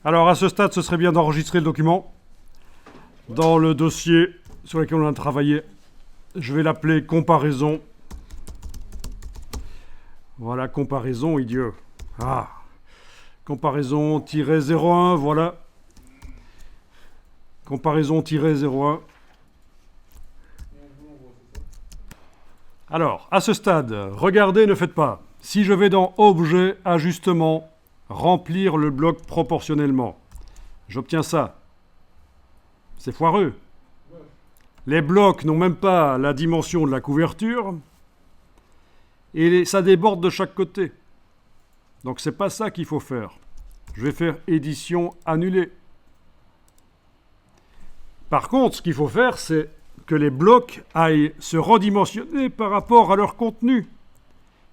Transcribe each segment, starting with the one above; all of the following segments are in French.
Alors à ce stade, ce serait bien d'enregistrer le document dans le dossier sur lequel on a travaillé. Je vais l'appeler comparaison. Voilà, comparaison, idiot. Ah, comparaison-01, voilà. Comparaison-01. Alors, à ce stade, regardez, ne faites pas. Si je vais dans Objet, Ajustement, Remplir le bloc proportionnellement, j'obtiens ça. C'est foireux. Les blocs n'ont même pas la dimension de la couverture et ça déborde de chaque côté. Donc c'est pas ça qu'il faut faire. Je vais faire édition annulée. Par contre, ce qu'il faut faire, c'est que les blocs aillent se redimensionner par rapport à leur contenu.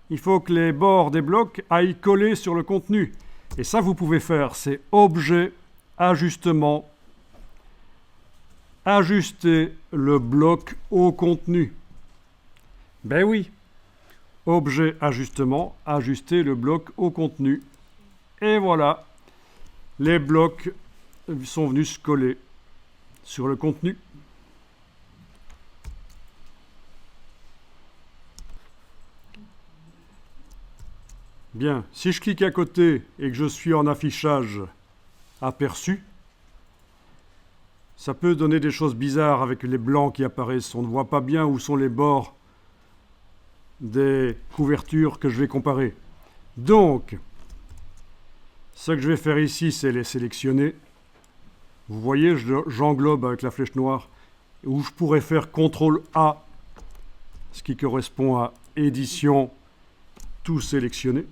Il faut que les bords des blocs aillent coller sur le contenu. Et ça, vous pouvez faire, c'est Objet, Ajustement, ajuster le bloc au contenu. Ben oui. Objet, Ajustement, ajuster le bloc au contenu. Et voilà, les blocs sont venus se coller sur le contenu. Bien, si je clique à côté et que je suis en affichage aperçu, ça peut donner des choses bizarres avec les blancs qui apparaissent. On ne voit pas bien où sont les bords des couvertures que je vais comparer. Donc, ce que je vais faire ici, c'est les sélectionner. Vous voyez, j'englobe avec la flèche noire, où je pourrais faire CTRL-A, ce qui correspond à édition, tout sélectionner.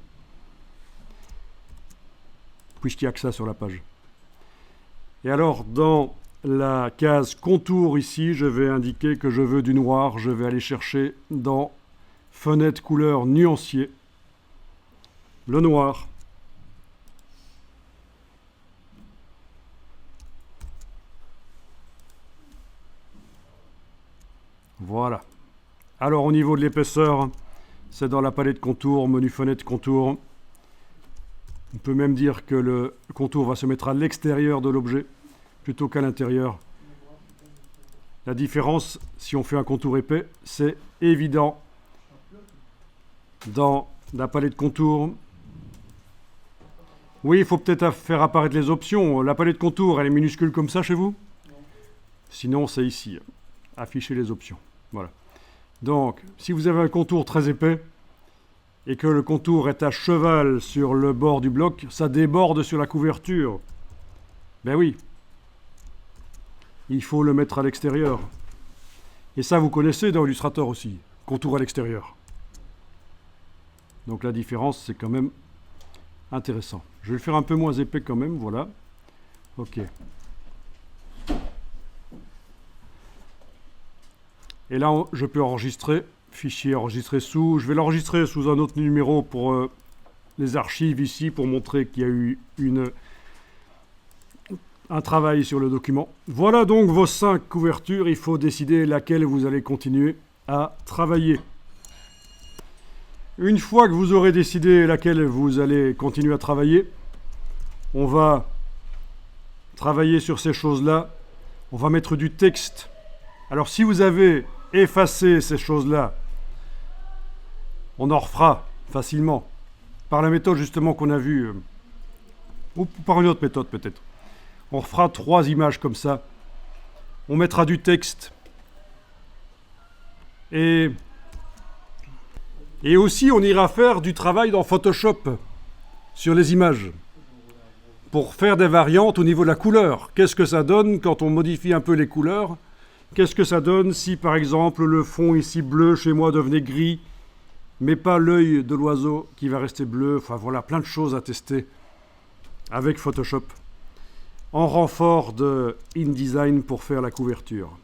Puisqu'il n'y a que ça sur la page. Et alors, dans la case contour ici, je vais indiquer que je veux du noir. Je vais aller chercher dans fenêtre couleur nuancier, le noir. Voilà. Alors, au niveau de l'épaisseur, c'est dans la palette contour, menu fenêtre contour. On peut même dire que le contour va se mettre à l'extérieur de l'objet plutôt qu'à l'intérieur. La différence, si on fait un contour épais, c'est évident. Dans la palette contour, oui, il faut peut-être faire apparaître les options. La palette contour, elle est minuscule comme ça chez vous? Sinon, c'est ici. Afficher les options. Voilà. Donc, si vous avez un contour très épais, et que le contour est à cheval sur le bord du bloc, ça déborde sur la couverture. Ben oui. Il faut le mettre à l'extérieur. Et ça, vous connaissez dans Illustrator aussi. Contour à l'extérieur. Donc la différence, c'est quand même intéressant. Je vais le faire un peu moins épais quand même, voilà. OK. Et là, je peux enregistrer. Fichier enregistré sous. Je vais l'enregistrer sous un autre numéro pour les archives ici, pour montrer qu'il y a eu un travail sur le document. Voilà donc vos 5 couvertures. Il faut décider laquelle vous allez continuer à travailler. Une fois que vous aurez décidé laquelle vous allez continuer à travailler, on va travailler sur ces choses-là. On va mettre du texte. Alors si vous avez effacé ces choses-là, on en refera facilement par la méthode justement qu'on a vue, ou par une autre méthode peut-être. On refera 3 images comme ça. On mettra du texte. Et aussi on ira faire du travail dans Photoshop sur les images pour faire des variantes au niveau de la couleur. Qu'est-ce que ça donne quand on modifie un peu les couleurs? Qu'est-ce que ça donne si par exemple le fond ici bleu chez moi devenait gris, mais pas l'œil de l'oiseau qui va rester bleu? Enfin voilà, plein de choses à tester avec Photoshop en renfort de InDesign pour faire la couverture.